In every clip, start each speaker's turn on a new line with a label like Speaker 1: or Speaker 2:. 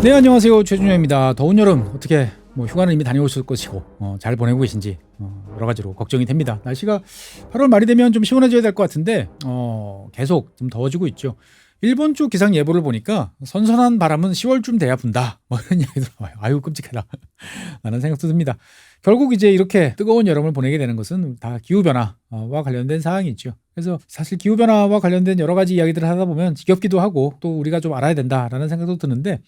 Speaker 1: 네, 안녕하세요. 최준영입니다. 더운 여름 어떻게 휴가는 이미 다녀오실 것이고 잘 보내고 계신지 여러 가지로 걱정이 됩니다. 날씨가 8월 말이 되면 좀 시원해져야 될 것 같은데 계속 좀 더워지고 있죠. 일본 쪽 기상 예보를 보니까 선선한 바람은 10월쯤 돼야 분다, 이런 이야기도 나와요. 아유, 끔찍하다 라는 생각도 듭니다. 결국 이제 이렇게 뜨거운 여름을 보내게 되는 것은 다 기후변화와 관련된 사항이죠. 그래서 사실 기후변화와 관련된 여러 가지 이야기들을 하다 보면 지겹기도 하고 또 우리가 좀 알아야 된다라는 생각도 드는데,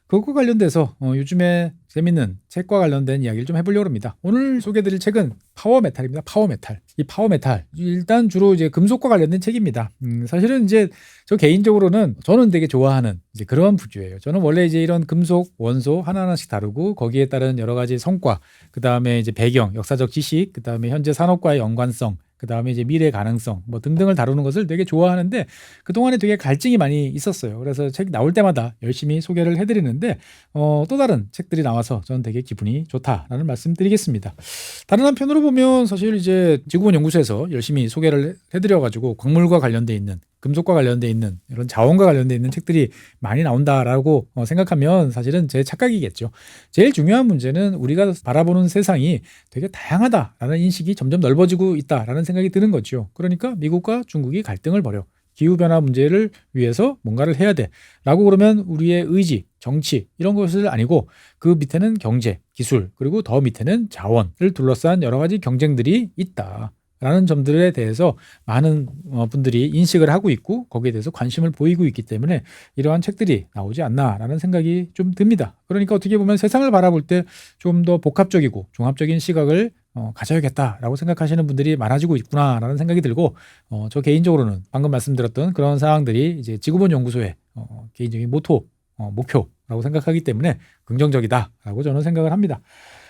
Speaker 1: 그것과 관련돼서 요즘에 재밌는 책과 관련된 이야기를 좀 해보려고 합니다. 오늘 소개해드릴 책은 파워메탈입니다. 파워메탈. 이 파워메탈, 일단 주로 이제 금속과 관련된 책입니다. 사실은 이제 저 개인적으로는 저는 되게 좋아하는 이제 그런 부류예요. 저는 원래 이제 이런 금속 원소 하나하나씩 다루고 거기에 따른 여러 가지 성과, 그 다음에 이제 배경, 역사적 지식, 그 다음에 현재 산업과의 연관성, 그 다음에 이제 미래 가능성 등등을 다루는 것을 되게 좋아하는데, 그동안에 되게 갈증이 많이 있었어요. 그래서 책 나올 때마다 열심히 소개를 해드리는데 또 다른 책들이 나와서 저는 되게 기분이 좋다라는 말씀 드리겠습니다. 다른 한편으로 보면 사실 이제 지구본 연구소에서 열심히 소개를 해드려가지고 광물과 관련돼 있는, 금속과 관련돼 있는, 이런 자원과 관련돼 있는 책들이 많이 나온다라고 생각하면 사실은 제 착각이겠죠. 제일 중요한 문제는 우리가 바라보는 세상이 되게 다양하다라는 인식이 점점 넓어지고 있다라는 생각이 드는 거죠. 그러니까 미국과 중국이 갈등을 벌여 기후변화 문제를 위해서 뭔가를 해야 돼 라고 그러면 우리의 의지, 정치 이런 것을 아니고 그 밑에는 경제, 기술, 그리고 더 밑에는 자원을 둘러싼 여러 가지 경쟁들이 있다 라는 점들에 대해서 많은 분들이 인식을 하고 있고 거기에 대해서 관심을 보이고 있기 때문에 이러한 책들이 나오지 않나라는 생각이 좀 듭니다. 그러니까 어떻게 보면 세상을 바라볼 때 좀 더 복합적이고 종합적인 시각을 가져야겠다라고 생각하시는 분들이 많아지고 있구나라는 생각이 들고, 저 개인적으로는 방금 말씀드렸던 그런 사항들이 이제 지구본 연구소의 개인적인 목표라고 생각하기 때문에 긍정적이다라고 저는 생각을 합니다.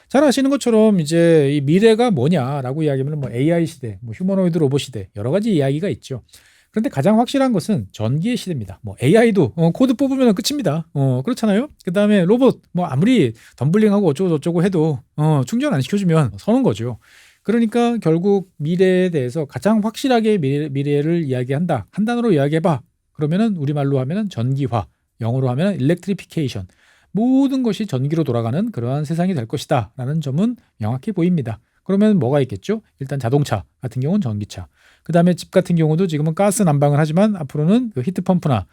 Speaker 1: 잘 아시는 것처럼 이제 이 미래가 뭐냐라고 이야기하면 AI 시대, 휴머노이드 로봇 시대, 여러 가지 이야기가 있죠. 그런데 가장 확실한 것은 전기의 시대입니다. AI도 코드 뽑으면 끝입니다. 그렇잖아요. 그 다음에 로봇 아무리 덤블링하고 어쩌고 저쩌고 해도 충전 안 시켜주면 서는 거죠. 그러니까 결국 미래에 대해서 가장 확실하게 미래를 이야기한다, 한 단어로 이야기해봐 그러면은 우리말로 하면은 전기화, 영어로 하면은 일렉트리피케이션, 모든 것이 전기로 돌아가는 그러한 세상이 될 것이다 라는 점은 명확히 보입니다. 그러면 뭐가 있겠죠? 일단 자동차 같은 경우는 전기차, 그 다음에 집 같은 경우도 지금은 가스 난방을 하지만 앞으로는 그 히트펌프나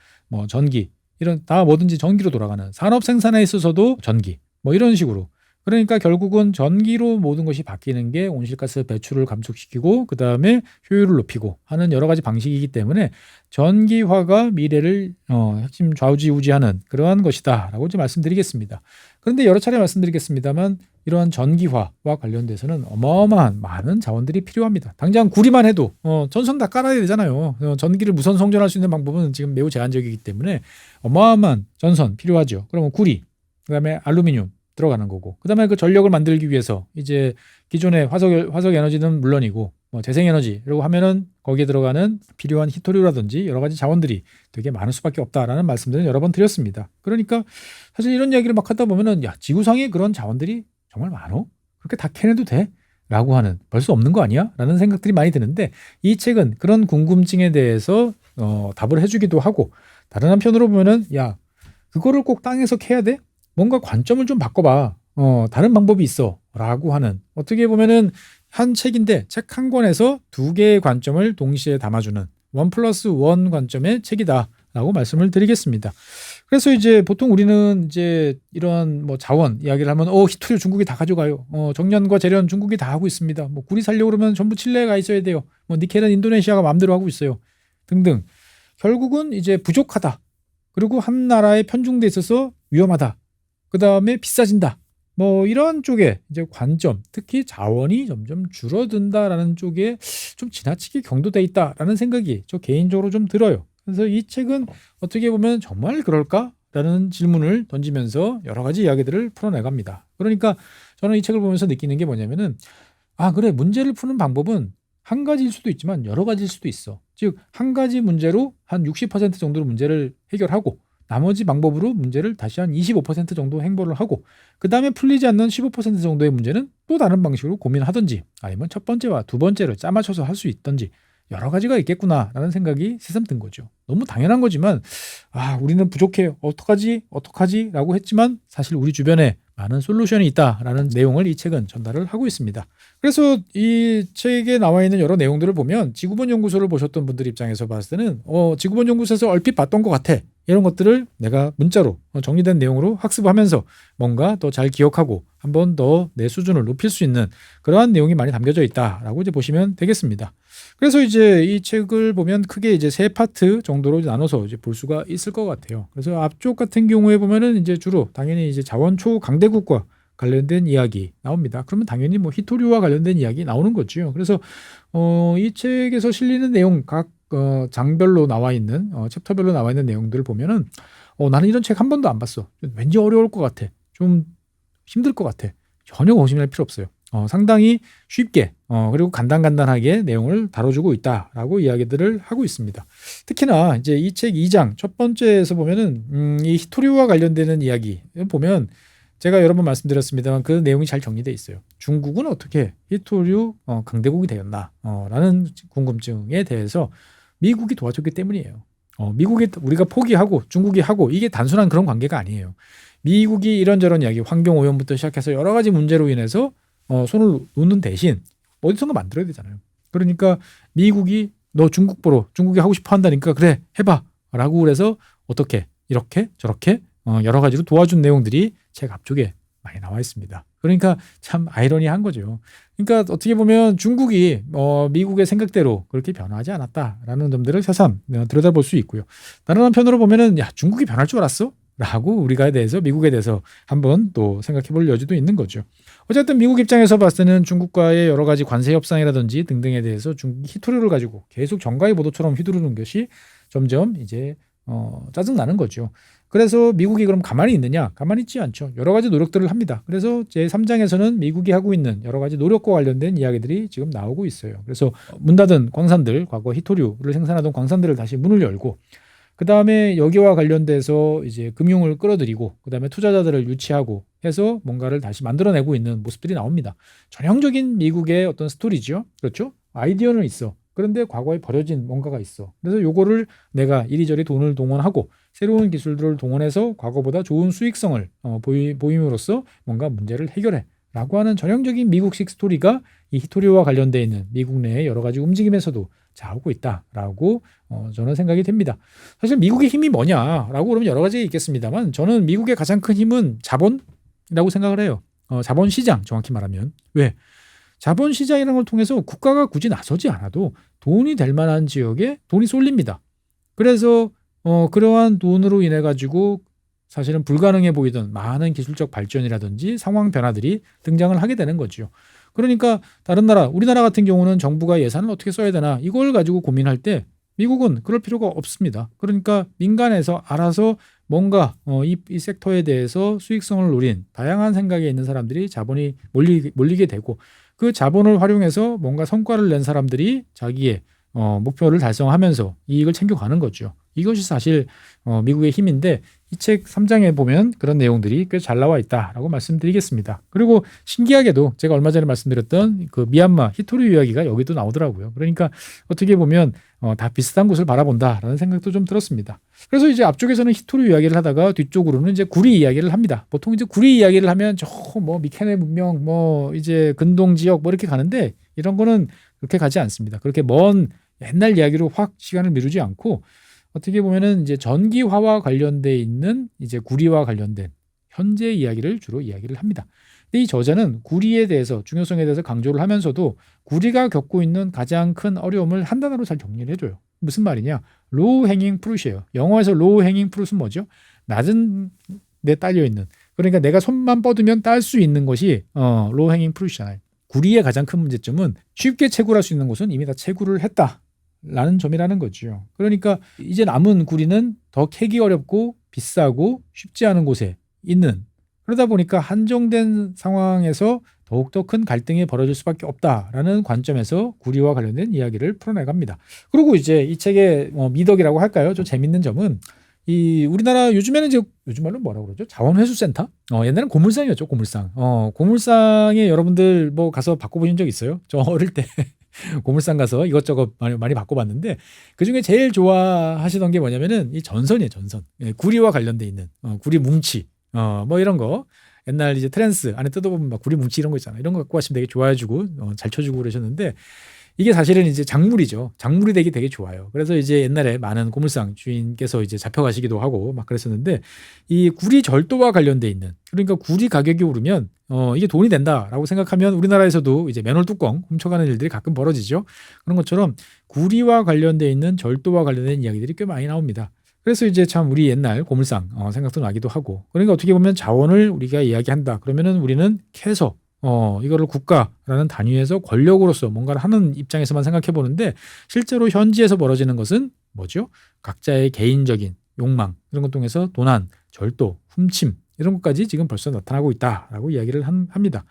Speaker 1: 전기, 이런 다 뭐든지 전기로 돌아가는, 산업 생산에 있어서도 전기 이런 식으로. 그러니까 결국은 전기로 모든 것이 바뀌는 게 온실가스 배출을 감축시키고 그 다음에 효율을 높이고 하는 여러 가지 방식이기 때문에 전기화가 미래를 핵심 좌우지우지하는 그러한 것이다 라고 좀 말씀드리겠습니다. 그런데 여러 차례 말씀드리겠습니다만 이러한 전기화와 관련돼서는 어마어마한 많은 자원들이 필요합니다. 당장 구리만 해도 전선 다 깔아야 되잖아요. 전기를 무선 송전할 수 있는 방법은 지금 매우 제한적이기 때문에 어마어마한 전선 필요하죠. 그러면 구리, 그 다음에 알루미늄 들어가는 거고, 그 다음에 그 전력을 만들기 위해서 이제 기존의 화석 에너지는 물론이고 재생에너지라고 하면은 거기에 들어가는 필요한 히토류라든지 여러 가지 자원들이 되게 많을 수밖에 없다라는 말씀들은 여러 번 드렸습니다. 그러니까 사실 이런 이야기를 막 하다 보면은 야, 지구상에 그런 자원들이 정말 많어? 그렇게 다 캐내도 돼? 라고 하는, 벌써 없는 거 아니야? 라는 생각들이 많이 드는데, 이 책은 그런 궁금증에 대해서 답을 해주기도 하고, 다른 한편으로 보면은 야, 그거를 꼭 땅에서 캐야 돼? 뭔가 관점을 좀 바꿔봐. 다른 방법이 있어. 라고 하는, 어떻게 보면은 한 책인데 책 한 권에서 두 개의 관점을 동시에 담아주는 1+1 관점의 책이다 라고 말씀을 드리겠습니다. 그래서 이제 보통 우리는 이제 이런 자원 이야기를 하면 히토류 중국이 다 가져가요. 정년과 재련 중국이 다 하고 있습니다. 구리 살려고 그러면 전부 칠레에 가 있어야 돼요. 니켈은 인도네시아가 마음대로 하고 있어요. 등등. 결국은 이제 부족하다. 그리고 한 나라에 편중돼 있어서 위험하다. 그 다음에 비싸진다. 이런 쪽에 이제 관점, 특히 자원이 점점 줄어든다라는 쪽에 좀 지나치게 경도돼 있다라는 생각이 저 개인적으로 좀 들어요. 그래서 이 책은 어떻게 보면 정말 그럴까라는 질문을 던지면서 여러 가지 이야기들을 풀어내갑니다. 그러니까 저는 이 책을 보면서 느끼는 게 뭐냐면은, 그래, 문제를 푸는 방법은 한 가지일 수도 있지만 여러 가지일 수도 있어. 즉, 한 가지 문제로 한 60% 정도로 문제를 해결하고 나머지 방법으로 문제를 다시 한 25% 정도 행보를 하고, 그 다음에 풀리지 않는 15% 정도의 문제는 또 다른 방식으로 고민하든지 아니면 첫 번째와 두 번째를 짜맞춰서 할 수 있든지, 여러 가지가 있겠구나라는 생각이 새삼 든 거죠. 너무 당연한 거지만 우리는 부족해. 어떡하지? 라고 했지만 사실 우리 주변에 많은 솔루션이 있다라는 내용을 이 책은 전달을 하고 있습니다. 그래서 이 책에 나와 있는 여러 내용들을 보면 지구본 연구소를 보셨던 분들 입장에서 봤을 때는 지구본 연구소에서 얼핏 봤던 것 같아. 이런 것들을 내가 문자로 정리된 내용으로 학습하면서 뭔가 더 잘 기억하고 한 번 더 내 수준을 높일 수 있는 그러한 내용이 많이 담겨져 있다라고 이제 보시면 되겠습니다. 그래서 이제 이 책을 보면 크게 이제 세 파트 정도로 나눠서 이제 볼 수가 있을 것 같아요. 그래서 앞쪽 같은 경우에 보면은 이제 주로 당연히 이제 자원초 강대국과 관련된 이야기 나옵니다. 그러면 당연히 뭐 히토류와 관련된 이야기 나오는 거죠. 그래서 이 책에서 실리는 내용 각 장별로 나와 있는 챕터별로 나와 있는 내용들을 보면은 나는 이런 책 한 번도 안 봤어. 왠지 어려울 것 같아. 좀 힘들 것 같아. 전혀 고심할 필요 없어요. 상당히 쉽게 그리고 간단하게 내용을 다뤄주고 있다라고 이야기들을 하고 있습니다. 특히나 이제 이 책 2장 첫 번째에서 보면은 이 히토류와 관련되는 이야기 보면 제가 여러 번 말씀드렸습니다만 그 내용이 잘 정리되어 있어요. 중국은 어떻게 히토류 강대국이 되었나 라는 궁금증에 대해서 미국이 도와줬기 때문이에요. 미국이 우리가 포기하고 중국이 하고 이게 단순한 그런 관계가 아니에요. 미국이 이런저런 이야기 환경오염부터 시작해서 여러 가지 문제로 인해서 손을 놓는 대신 어디선가 만들어야 되잖아요. 그러니까 미국이 너 중국이 하고 싶어 한다니까 그래 해봐 라고 그래서 어떻게 이렇게 저렇게 여러 가지로 도와준 내용들이 책 앞쪽에 많이 나와 있습니다. 그러니까 참 아이러니한 거죠. 그러니까 어떻게 보면 중국이 미국의 생각대로 그렇게 변화하지 않았다라는 점들을 새삼 들여다볼 수 있고요. 다른 한편으로 보면은 야 중국이 변할 줄 알았어? 라고 우리가 대해서 미국에 대해서 한번 또 생각해 볼 여지도 있는 거죠. 어쨌든 미국 입장에서 봤을 때는 중국과의 여러 가지 관세 협상이라든지 등등에 대해서 중국이 히토류를 가지고 계속 정가의 보도처럼 휘두르는 것이 점점 이제 짜증 나는 거죠. 그래서 미국이 그럼 가만히 있느냐? 가만히 있지 않죠. 여러 가지 노력들을 합니다. 그래서 제3장에서는 미국이 하고 있는 여러 가지 노력과 관련된 이야기들이 지금 나오고 있어요. 그래서 문 닫은 광산들, 과거 히토류를 생산하던 광산들을 다시 문을 열고 그 다음에 여기와 관련돼서 이제 금융을 끌어들이고 그 다음에 투자자들을 유치하고 해서 뭔가를 다시 만들어내고 있는 모습들이 나옵니다. 전형적인 미국의 어떤 스토리죠. 그렇죠? 아이디어는 있어. 그런데 과거에 버려진 뭔가가 있어. 그래서 요거를 내가 이리저리 돈을 동원하고 새로운 기술들을 동원해서 과거보다 좋은 수익성을 보임으로써 뭔가 문제를 해결해. 라고 하는 전형적인 미국식 스토리가 이 히토리와 관련되어 있는 미국 내의 여러 가지 움직임에서도 나오고 있다라고 저는 생각이 됩니다. 사실 미국의 힘이 뭐냐라고 그러면 여러 가지 있겠습니다만 저는 미국의 가장 큰 힘은 자본이라고 생각을 해요. 자본시장 정확히 말하면. 왜? 자본시장이라는 걸 통해서 국가가 굳이 나서지 않아도 돈이 될 만한 지역에 돈이 쏠립니다. 그래서 그러한 돈으로 인해 가지고 사실은 불가능해 보이던 많은 기술적 발전이라든지 상황 변화들이 등장을 하게 되는 거죠. 그러니까 다른 나라, 우리나라 같은 경우는 정부가 예산을 어떻게 써야 되나 이걸 가지고 고민할 때 미국은 그럴 필요가 없습니다. 그러니까 민간에서 알아서 뭔가 이 섹터에 대해서 수익성을 노린 다양한 생각에 있는 사람들이 자본이 몰리게 되고 그 자본을 활용해서 뭔가 성과를 낸 사람들이 자기의 목표를 달성하면서 이익을 챙겨가는 거죠. 이것이 사실 미국의 힘인데 이 책 3장에 보면 그런 내용들이 꽤 잘 나와 있다라고 말씀드리겠습니다. 그리고 신기하게도 제가 얼마 전에 말씀드렸던 그 미얀마 히토류 이야기가 여기도 나오더라고요. 그러니까 어떻게 보면 다 비슷한 곳을 바라본다라는 생각도 좀 들었습니다. 그래서 이제 앞쪽에서는 히토류 이야기를 하다가 뒤쪽으로는 이제 구리 이야기를 합니다. 보통 이제 구리 이야기를 하면 저 뭐 미케네 문명 뭐 이제 근동 지역 뭐 이렇게 가는데 이런 거는 그렇게 가지 않습니다. 그렇게 먼 옛날 이야기로 확 시간을 미루지 않고 어떻게 보면은 이제 전기화와 관련돼 있는 이제 구리와 관련된 현재 이야기를 주로 이야기를 합니다. 근데 이 저자는 구리에 대해서 중요성에 대해서 강조를 하면서도 구리가 겪고 있는 가장 큰 어려움을 한 단어로 잘 정리를 해줘요. 무슨 말이냐? 로우 행잉 프루트예요. 영어에서 로우 행잉 프루트는 뭐죠? 낮은 데 딸려 있는. 그러니까 내가 손만 뻗으면 딸 수 있는 것이 로우 행잉 프루트잖아요. 구리의 가장 큰 문제점은 쉽게 채굴할 수 있는 곳은 이미 다 채굴을 했다. 라는 점이라는 거죠. 그러니까 이제 남은 구리는 더 캐기 어렵고 비싸고 쉽지 않은 곳에 있는 그러다 보니까 한정된 상황에서 더욱더 큰 갈등이 벌어질 수밖에 없다라는 관점에서 구리와 관련된 이야기를 풀어내갑니다. 그리고 이제 이 책의 미덕이라고 할까요? 좀 재밌는 점은 이 우리나라 요즘에는 이제 요즘 말로 뭐라고 그러죠? 자원회수센터? 옛날에는 고물상이었죠. 고물상. 고물상에 여러분들 뭐 가서 바꿔보신 적 있어요? 저 어릴 때 고물상 가서 이것저것 많이 바꿔봤는데 그중에 제일 좋아하시던 게 뭐냐면은 이 전선이에요. 전선. 예, 구리와 관련돼 있는 구리 뭉치 뭐 이런 거 옛날 이제 트랜스 안에 뜯어보면 막 구리 뭉치 이런 거 있잖아요. 이런 거 갖고 가시면 되게 좋아해주고 잘 쳐주고 그러셨는데 이게 사실은 이제 작물이죠. 작물이 되게 좋아요. 그래서 이제 옛날에 많은 고물상 주인께서 이제 잡혀가시기도 하고 막 그랬었는데 이 구리 절도와 관련돼 있는 그러니까 구리 가격이 오르면 이게 돈이 된다라고 생각하면 우리나라에서도 이제 맨홀 뚜껑 훔쳐가는 일들이 가끔 벌어지죠. 그런 것처럼 구리와 관련돼 있는 절도와 관련된 이야기들이 꽤 많이 나옵니다. 그래서 이제 참 우리 옛날 고물상 생각도 나기도 하고 그러니까 어떻게 보면 자원을 우리가 이야기한다. 그러면은 우리는 캐서 이거를 국가라는 단위에서 권력으로서 뭔가를 하는 입장에서만 생각해 보는데 실제로 현지에서 벌어지는 것은 뭐죠? 각자의 개인적인 욕망 이런 것 통해서 도난, 절도, 훔침 이런 것까지 지금 벌써 나타나고 있다라고 이야기를 합니다.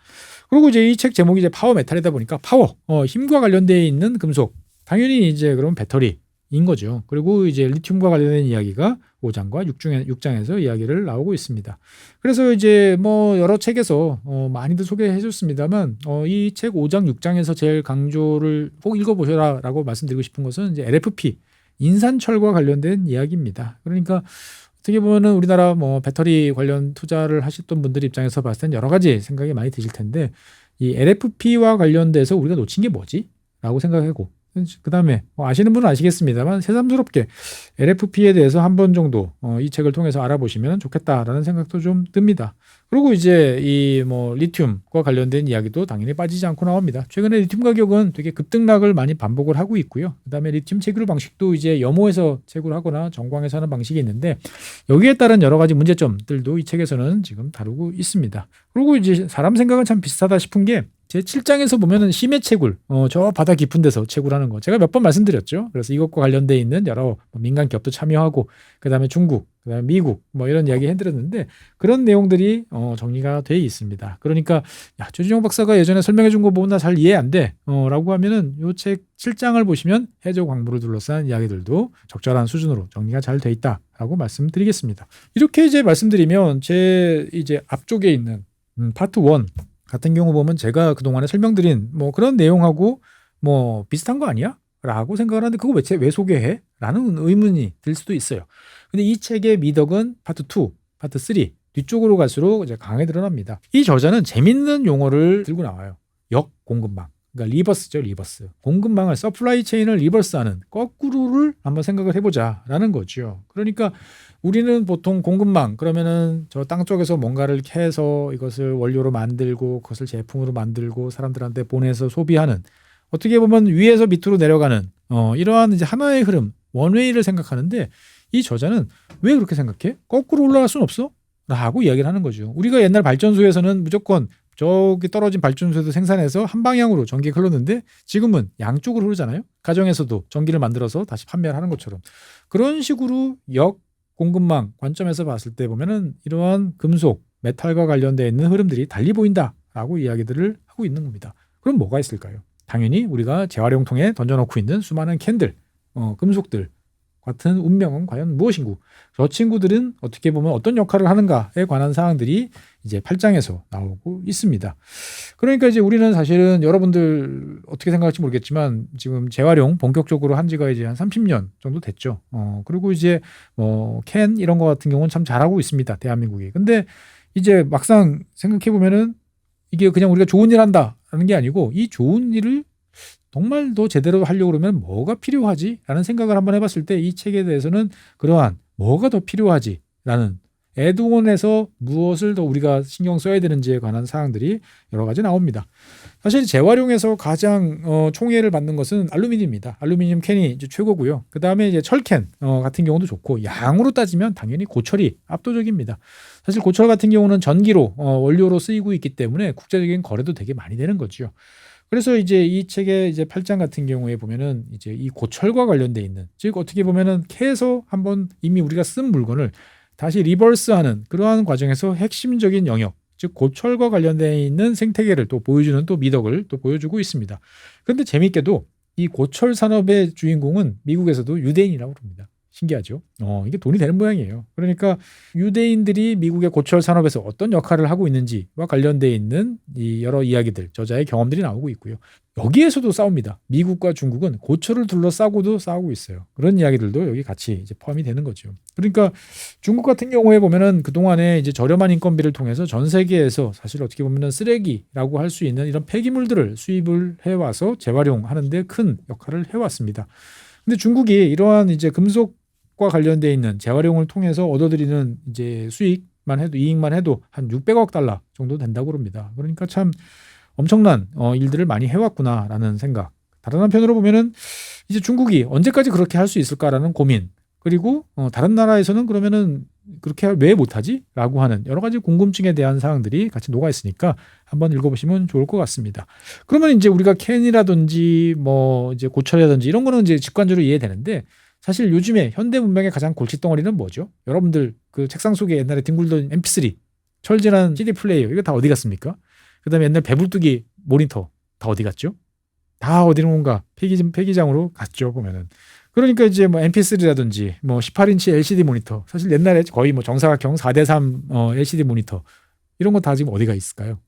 Speaker 1: 그리고 이제 이 책 제목이 이제 파워 메탈이다 보니까 파워, 힘과 관련되어 있는 금속 당연히 이제 그럼 배터리인 거죠. 그리고 이제 리튬과 관련된 이야기가 5장과 6장에서 이야기를 나오고 있습니다. 그래서 이제 뭐 여러 책에서 많이들 소개해 줬습니다만 이 책 5장, 6장에서 제일 강조를 꼭 읽어보셔라라고 말씀드리고 싶은 것은 이제 LFP, 인산철과 관련된 이야기입니다. 그러니까 어떻게 보면은 우리나라 뭐 배터리 관련 투자를 하셨던 분들 입장에서 봤을 땐 여러 가지 생각이 많이 드실 텐데 이 LFP와 관련돼서 우리가 놓친 게 뭐지? 라고 생각하고 그 다음에 아시는 분은 아시겠습니다만 새삼스럽게 LFP에 대해서 한 번 정도 이 책을 통해서 알아보시면 좋겠다라는 생각도 좀 듭니다. 그리고 이제 이 뭐 리튬과 관련된 이야기도 당연히 빠지지 않고 나옵니다. 최근에 리튬 가격은 되게 급등락을 많이 반복을 하고 있고요. 그다음에 리튬 채굴 방식도 이제 염호에서 채굴하거나 정광에서 하는 방식이 있는데 여기에 따른 여러 가지 문제점들도 이 책에서는 지금 다루고 있습니다. 그리고 이제 사람 생각은 참 비슷하다 싶은 게 제 7장에서 보면은 심해 채굴, 저 바다 깊은 데서 채굴하는 거 제가 몇 번 말씀드렸죠. 그래서 이것과 관련돼 있는 여러 민간 기업도 참여하고 그다음에 중국, 그다음에 미국 뭐 이런 이야기 해드렸는데 그런 내용들이 정리가 돼 있습니다. 그러니까 야 조진영 박사가 예전에 설명해 준 거 보면 나 잘 이해 안 돼, 라고 하면은 요 책 7장을 보시면 해저 광물을 둘러싼 이야기들도 적절한 수준으로 정리가 잘 돼 있다라고 말씀드리겠습니다. 이렇게 이제 말씀드리면 제 이제 앞쪽에 있는 파트 1 같은 경우 보면 제가 그동안에 설명드린 뭐 그런 내용하고 뭐 비슷한 거 아니야? 라고 생각을 하는데 그거 왜 소개해? 라는 의문이 들 수도 있어요. 근데 이 책의 미덕은 파트 2, 파트 3 뒤쪽으로 갈수록 이제 강하게 드러납니다. 이 저자는 재밌는 용어를 들고 나와요. 역공급망. 그러니까 리버스죠, 리버스. 공급망을 서플라이 체인을 리버스하는 거꾸로를 한번 생각을 해보자라는 거죠. 그러니까 우리는 보통 공급망 그러면은 저 땅 쪽에서 뭔가를 캐서 이것을 원료로 만들고 그것을 제품으로 만들고 사람들한테 보내서 소비하는 어떻게 보면 위에서 밑으로 내려가는 이러한 이제 하나의 흐름 원웨이를 생각하는데 이 저자는 왜 그렇게 생각해? 거꾸로 올라갈 수는 없어? 라고 이야기를 하는 거죠. 우리가 옛날 발전소에서는 무조건 저기 떨어진 발전소에서 생산해서 한 방향으로 전기가 흘렀는데 지금은 양쪽으로 흐르잖아요. 가정에서도 전기를 만들어서 다시 판매를 하는 것처럼 그런 식으로 공급망 관점에서 봤을 때 보면은 이러한 금속, 메탈과 관련되어 있는 흐름들이 달리 보인다라고 이야기들을 하고 있는 겁니다. 그럼 뭐가 있을까요? 당연히 우리가 재활용통에 던져놓고 있는 수많은 캔들, 금속들 같은 운명은 과연 무엇인고 저 친구들은 어떻게 보면 어떤 역할을 하는가에 관한 사항들이 이제 8장에서 나오고 있습니다. 그러니까 이제 우리는 사실은 여러분들 어떻게 생각할지 모르겠지만 지금 재활용 본격적으로 한 지가 이제 한 30년 정도 됐죠. 그리고 이제 뭐 캔 이런 거 같은 경우는 참 잘하고 있습니다. 대한민국이. 근데 이제 막상 생각해 보면은 이게 그냥 우리가 좋은 일 한다라는 게 아니고 이 좋은 일을 정말 더 제대로 하려고 그러면 뭐가 필요하지? 라는 생각을 한번 해봤을 때 이 책에 대해서는 그러한 뭐가 더 필요하지? 라는 애드온에서 무엇을 더 우리가 신경 써야 되는지에 관한 사항들이 여러 가지 나옵니다. 사실 재활용에서 가장 총애를 받는 것은 알루미늄입니다. 알루미늄 캔이 이제 최고고요. 그 다음에 이제 철캔 같은 경우도 좋고 양으로 따지면 당연히 고철이 압도적입니다. 사실 고철 같은 경우는 전기로 원료로 쓰이고 있기 때문에 국제적인 거래도 되게 많이 되는 거죠. 그래서 이제 이 책의 이제 8장 같은 경우에 보면은 이제 이 고철과 관련돼 있는 즉 어떻게 보면은 캐에서 한번 이미 우리가 쓴 물건을 다시 리버스하는 그러한 과정에서 핵심적인 영역 즉 고철과 관련돼 있는 생태계를 또 보여주는 또 미덕을 또 보여주고 있습니다. 그런데 재밌게도 이 고철 산업의 주인공은 미국에서도 유대인이라고 합니다. 신기하죠. 이게 돈이 되는 모양이에요. 그러니까 유대인들이 미국의 고철 산업에서 어떤 역할을 하고 있는지와 관련돼 있는 이 여러 이야기들, 저자의 경험들이 나오고 있고요. 여기에서도 싸웁니다. 미국과 중국은 고철을 둘러싸고도 싸우고 있어요. 그런 이야기들도 여기 같이 이제 포함이 되는 거죠. 그러니까 중국 같은 경우에 보면은 그동안에 이제 저렴한 인건비를 통해서 전 세계에서 사실 어떻게 보면은 쓰레기라고 할 수 있는 이런 폐기물들을 수입을 해와서 재활용하는데 큰 역할을 해왔습니다. 근데 중국이 이러한 이제 금속과 관련돼 있는 재활용을 통해서 얻어들이는 이제 수익만 해도 이익만 해도 한 600억 달러 정도 된다고 합니다. 그러니까 참 엄청난 일들을 많이 해왔구나라는 생각. 다른 한편으로 보면은 이제 중국이 언제까지 그렇게 할 수 있을까라는 고민. 그리고 다른 나라에서는 그러면은 그렇게 왜 못하지?라고 하는 여러 가지 궁금증에 대한 사항들이 같이 녹아 있으니까 한번 읽어보시면 좋을 것 같습니다. 그러면 이제 우리가 캔이라든지 뭐 이제 고철이라든지 이런 거는 이제 직관적으로 이해되는데 사실 요즘에 현대 문명의 가장 골칫덩어리는 뭐죠? 여러분들 그 책상 속에 옛날에 뒹굴던 MP3, 철제한 CD 플레이어 이거 다 어디 갔습니까? 그다음에 옛날 배불뚝이 모니터 다 어디 갔죠? 다 어디론가 폐기장으로 갔죠 보면은. 그러니까 이제 뭐 MP3라든지 뭐 18인치 LCD 모니터 사실 옛날에 거의 뭐 정사각형 4:3 LCD 모니터 이런 거 다 지금 어디가 있을까요?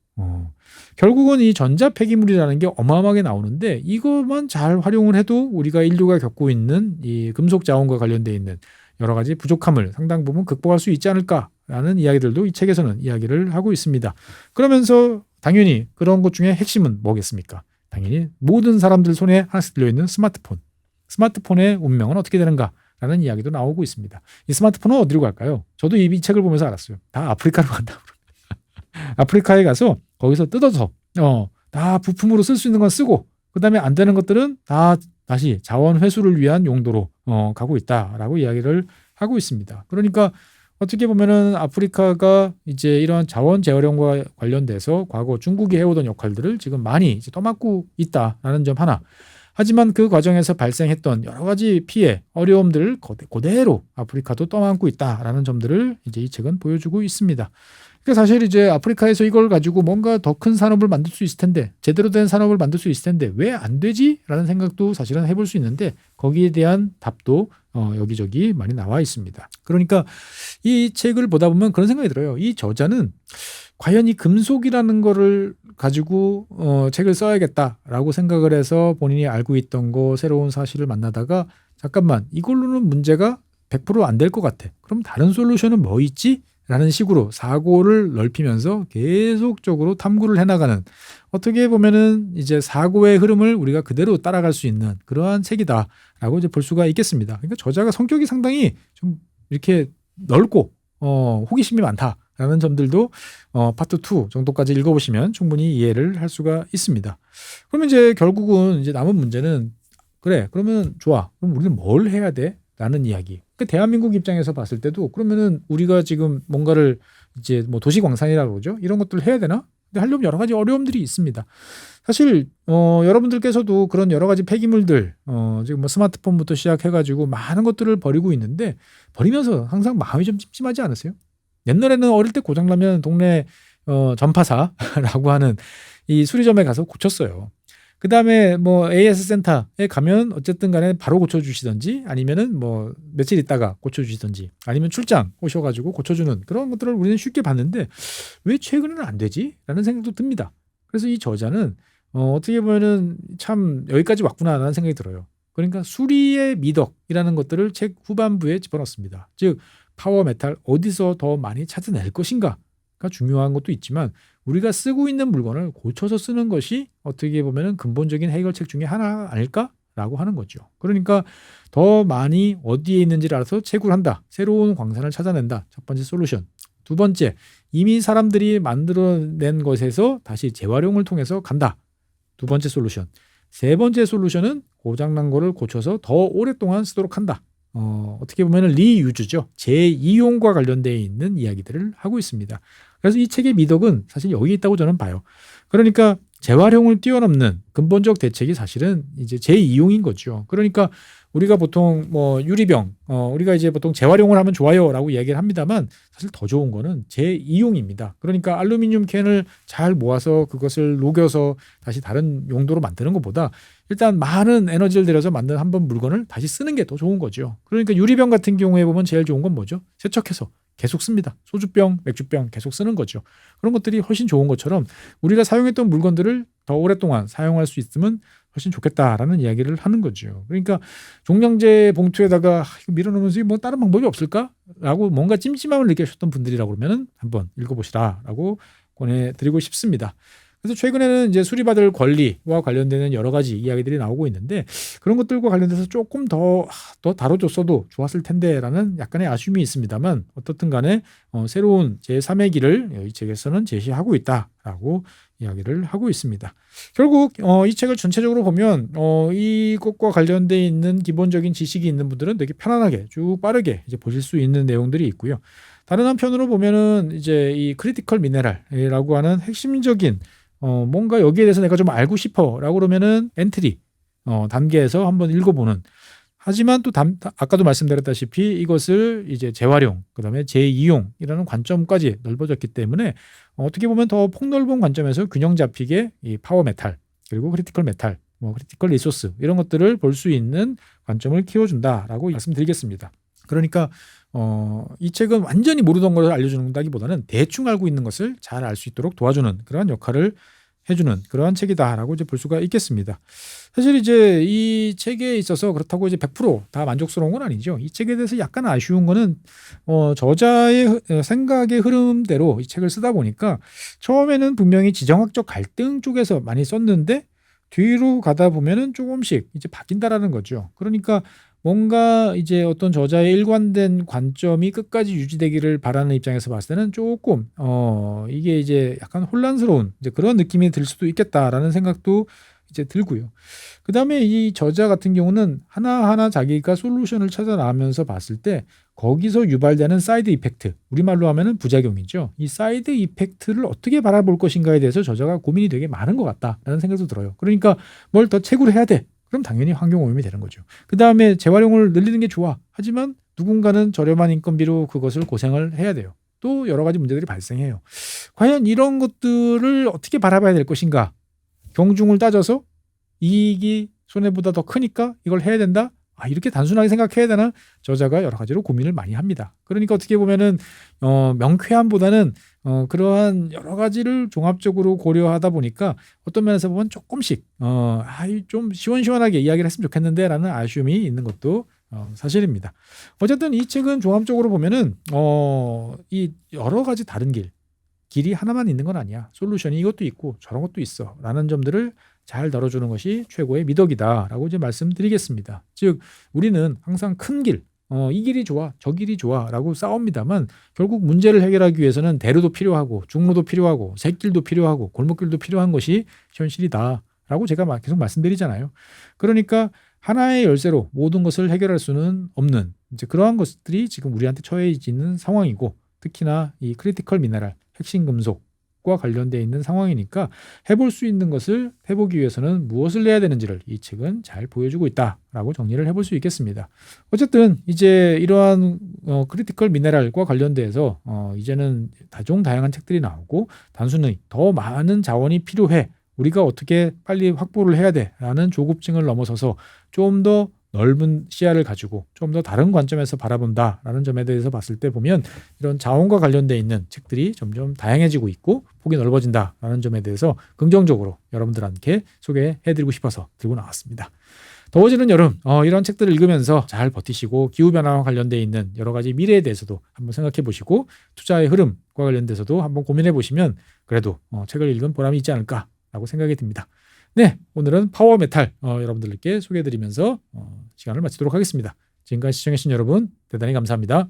Speaker 1: 결국은 이 전자 폐기물이라는 게 어마어마하게 나오는데 이것만 잘 활용을 해도 우리가 인류가 겪고 있는 이 금속 자원과 관련돼 있는 여러 가지 부족함을 상당 부분 극복할 수 있지 않을까라는 이야기들도 이 책에서는 이야기를 하고 있습니다. 그러면서 당연히 그런 것 중에 핵심은 뭐겠습니까? 당연히 모든 사람들 손에 하나씩 들려있는 스마트폰. 스마트폰의 운명은 어떻게 되는가라는 이야기도 나오고 있습니다. 이 스마트폰은 어디로 갈까요? 저도 이 책을 보면서 알았어요. 다 아프리카로 간다고. 아프리카에 가서 거기서 뜯어서 다 부품으로 쓸 수 있는 건 쓰고 그다음에 안 되는 것들은 다 다시 자원 회수를 위한 용도로 가고 있다라고 이야기를 하고 있습니다. 그러니까 어떻게 보면은 아프리카가 이제 이런 자원 재활용과 관련돼서 과거 중국이 해오던 역할들을 지금 많이 이제 떠맡고 있다라는 점 하나. 하지만 그 과정에서 발생했던 여러 가지 피해, 어려움들을 그대로 아프리카도 떠안고 있다라는 점들을 이제 이 책은 보여주고 있습니다. 그러니까 사실 이제 아프리카에서 이걸 가지고 뭔가 더 큰 산업을 만들 수 있을 텐데, 제대로 된 산업을 만들 수 있을 텐데 왜 안 되지? 라는 생각도 사실은 해볼 수 있는데 거기에 대한 답도 여기저기 많이 나와 있습니다. 그러니까 이 책을 보다 보면 그런 생각이 들어요. 이 저자는 과연 이 금속이라는 거를 가지고 책을 써야겠다라고 생각을 해서 본인이 알고 있던 거 새로운 사실을 만나다가 잠깐만 이걸로는 문제가 100% 안 될 것 같아. 그럼 다른 솔루션은 뭐 있지? 라는 식으로 사고를 넓히면서 계속적으로 탐구를 해나가는 어떻게 보면은 이제 사고의 흐름을 우리가 그대로 따라갈 수 있는 그러한 책이다라고 이제 볼 수가 있겠습니다. 그러니까 저자가 성격이 상당히 좀 이렇게 넓고 호기심이 많다. 라는 점들도 파트 2 정도까지 읽어보시면 충분히 이해를 할 수가 있습니다. 그러면 이제 결국은 이제 남은 문제는 그래 그러면 좋아 그럼 우리는 뭘 해야 돼? 라는 이야기. 그 대한민국 입장에서 봤을 때도 그러면은 우리가 지금 뭔가를 이제 뭐 도시광산이라고 그러죠. 이런 것들을 해야 되나? 근데 하려면 여러 가지 어려움들이 있습니다. 사실 여러분들께서도 그런 여러 가지 폐기물들 지금 뭐 스마트폰부터 시작해가지고 많은 것들을 버리고 있는데 버리면서 항상 마음이 좀 찜찜하지 않으세요? 옛날에는 어릴 때 고장나면 동네 전파사라고 하는 이 수리점에 가서 고쳤어요. 그 다음에 뭐 AS 센터에 가면 어쨌든 간에 바로 고쳐주시던지 아니면은 뭐 며칠 있다가 고쳐주시던지 아니면 출장 오셔가지고 고쳐주는 그런 것들을 우리는 쉽게 봤는데 왜 최근에는 안 되지? 라는 생각도 듭니다. 그래서 이 저자는 어떻게 보면은 참 여기까지 왔구나라는 생각이 들어요. 그러니까 수리의 미덕이라는 것들을 책 후반부에 집어넣습니다. 즉 파워 메탈 어디서 더 많이 찾아낼 것인가가 중요한 것도 있지만 우리가 쓰고 있는 물건을 고쳐서 쓰는 것이 어떻게 보면 근본적인 해결책 중에 하나 아닐까라고 하는 거죠. 그러니까 더 많이 어디에 있는지를 알아서 채굴 한다. 새로운 광산을 찾아낸다. 첫 번째 솔루션. 두 번째, 이미 사람들이 만들어낸 것에서 다시 재활용을 통해서 간다. 두 번째 솔루션. 세 번째 솔루션은 고장난 거를 고쳐서 더 오랫동안 쓰도록 한다. 어떻게 보면 리유즈죠. 재이용과 관련되어 있는 이야기들을 하고 있습니다. 그래서 이 책의 미덕은 사실 여기 있다고 저는 봐요. 그러니까 재활용을 뛰어넘는 근본적 대책이 사실은 이제 재이용인 거죠. 그러니까 우리가 보통 뭐 유리병, 우리가 이제 보통 재활용을 하면 좋아요라고 얘기를 합니다만 사실 더 좋은 거는 재이용입니다. 그러니까 알루미늄 캔을 잘 모아서 그것을 녹여서 다시 다른 용도로 만드는 것보다 일단 많은 에너지를 들여서 만든 한 번 물건을 다시 쓰는 게 더 좋은 거죠. 그러니까 유리병 같은 경우에 보면 제일 좋은 건 뭐죠? 세척해서 계속 씁니다. 소주병, 맥주병 계속 쓰는 거죠. 그런 것들이 훨씬 좋은 것처럼 우리가 사용했던 물건들을 더 오랫동안 사용할 수 있으면 훨씬 좋겠다라는 이야기를 하는 거죠. 그러니까 종량제 봉투에다가 이거 밀어넣으면서 뭐 다른 방법이 없을까라고 뭔가 찜찜함을 느끼셨던 분들이라고 그러면은 한번 읽어보시라라고 권해드리고 싶습니다. 그래서 최근에는 이제 수리받을 권리와 관련되는 여러 가지 이야기들이 나오고 있는데 그런 것들과 관련돼서 조금 더 다뤄줬어도 좋았을 텐데라는 약간의 아쉬움이 있습니다만 어떻든 간에 새로운 제3의 길을 이 책에서는 제시하고 있다라고 이야기를 하고 있습니다. 결국 이 책을 전체적으로 보면 이것과 관련돼 있는 기본적인 지식이 있는 분들은 되게 편안하게 쭉 빠르게 이제 보실 수 있는 내용들이 있고요. 다른 한편으로 보면은 이제 이 크리티컬 미네랄이라고 하는 핵심적인 뭔가 여기에 대해서 내가 좀 알고 싶어라고 그러면은 엔트리 단계에서 한번 읽어보는. 하지만 또 아까도 말씀드렸다시피 이것을 이제 재활용, 그다음에 재이용이라는 관점까지 넓어졌기 때문에 어떻게 보면 더 폭넓은 관점에서 균형 잡히게 이 파워 메탈 그리고 크리티컬 메탈, 뭐 크리티컬 리소스 이런 것들을 볼 수 있는 관점을 키워준다라고 말씀드리겠습니다. 그러니까 이 책은 완전히 모르던 것을 알려주는다기보다는 대충 알고 있는 것을 잘 알 수 있도록 도와주는 그러한 역할을 해주는 그러한 책이다라고 이제 볼 수가 있겠습니다. 사실 이제 이 책에 있어서 그렇다고 이제 100% 다 만족스러운 건 아니죠. 이 책에 대해서 약간 아쉬운 거는 저자의 생각의 흐름대로 이 책을 쓰다 보니까 처음에는 분명히 지정학적 갈등 쪽에서 많이 썼는데 뒤로 가다 보면은 조금씩 이제 바뀐다라는 거죠. 그러니까 뭔가 이제 어떤 저자의 일관된 관점이 끝까지 유지되기를 바라는 입장에서 봤을 때는 조금 이게 이제 약간 혼란스러운 이제 그런 느낌이 들 수도 있겠다라는 생각도 이제 들고요. 그다음에 이 저자 같은 경우는 하나하나 자기가 솔루션을 찾아 나가면서 봤을 때 거기서 유발되는 사이드 이펙트, 우리말로 하면은 부작용이죠. 이 사이드 이펙트를 어떻게 바라볼 것인가에 대해서 저자가 고민이 되게 많은 것 같다라는 생각도 들어요. 그러니까 뭘 더 채굴 해야 돼. 그럼 당연히 환경오염이 되는 거죠. 그 다음에 재활용을 늘리는 게 좋아. 하지만 누군가는 저렴한 인건비로 그것을 고생을 해야 돼요. 또 여러 가지 문제들이 발생해요. 과연 이런 것들을 어떻게 바라봐야 될 것인가? 경중을 따져서 이익이 손해보다 더 크니까 이걸 해야 된다? 이렇게 단순하게 생각해야 되나? 저자가 여러 가지로 고민을 많이 합니다. 그러니까 어떻게 보면은 명쾌함보다는 그러한 여러 가지를 종합적으로 고려하다 보니까 어떤 면에서 보면 조금씩 좀 시원시원하게 이야기를 했으면 좋겠는데라는 아쉬움이 있는 것도 사실입니다. 어쨌든 이 책은 종합적으로 보면은 이 여러 가지 다른 길이 하나만 있는 건 아니야. 솔루션이 이것도 있고 저런 것도 있어. 라는 점들을 잘 다뤄주는 것이 최고의 미덕이다라고 이제 말씀드리겠습니다. 즉 우리는 항상 큰 길, 이 길이 좋아, 저 길이 좋아라고 싸웁니다만 결국 문제를 해결하기 위해서는 대로도 필요하고 중로도 필요하고 샛길도 필요하고 골목길도 필요한 것이 현실이다라고 제가 계속 말씀드리잖아요. 그러니까 하나의 열쇠로 모든 것을 해결할 수는 없는 이제 그러한 것들이 지금 우리한테 처해 있는 상황이고 특히나 이 크리티컬 미네랄, 핵심 금속과 관련되어 있는 상황이니까 해볼 수 있는 것을 해보기 위해서는 무엇을 해야 되는지를 이 책은 잘 보여주고 있다라고 정리를 해볼 수 있겠습니다. 어쨌든 이제 이러한 크리티컬 미네랄과 관련돼서 이제는 다양한 책들이 나오고 단순히 더 많은 자원이 필요해 우리가 어떻게 빨리 확보를 해야 돼라는 조급증을 넘어서서 좀 더 넓은 시야를 가지고 좀 더 다른 관점에서 바라본다라는 점에 대해서 봤을 때 보면 이런 자원과 관련돼 있는 책들이 점점 다양해지고 있고 폭이 넓어진다라는 점에 대해서 긍정적으로 여러분들한테 소개해드리고 싶어서 들고 나왔습니다. 더워지는 여름 이런 책들을 읽으면서 잘 버티시고 기후변화와 관련돼 있는 여러 가지 미래에 대해서도 한번 생각해 보시고 투자의 흐름과 관련돼서도 한번 고민해 보시면 그래도 책을 읽은 보람이 있지 않을까라고 생각이 듭니다. 네, 오늘은 파워메탈 여러분들께 소개해드리면서 시간을 마치도록 하겠습니다. 지금까지 시청해주신 여러분 대단히 감사합니다.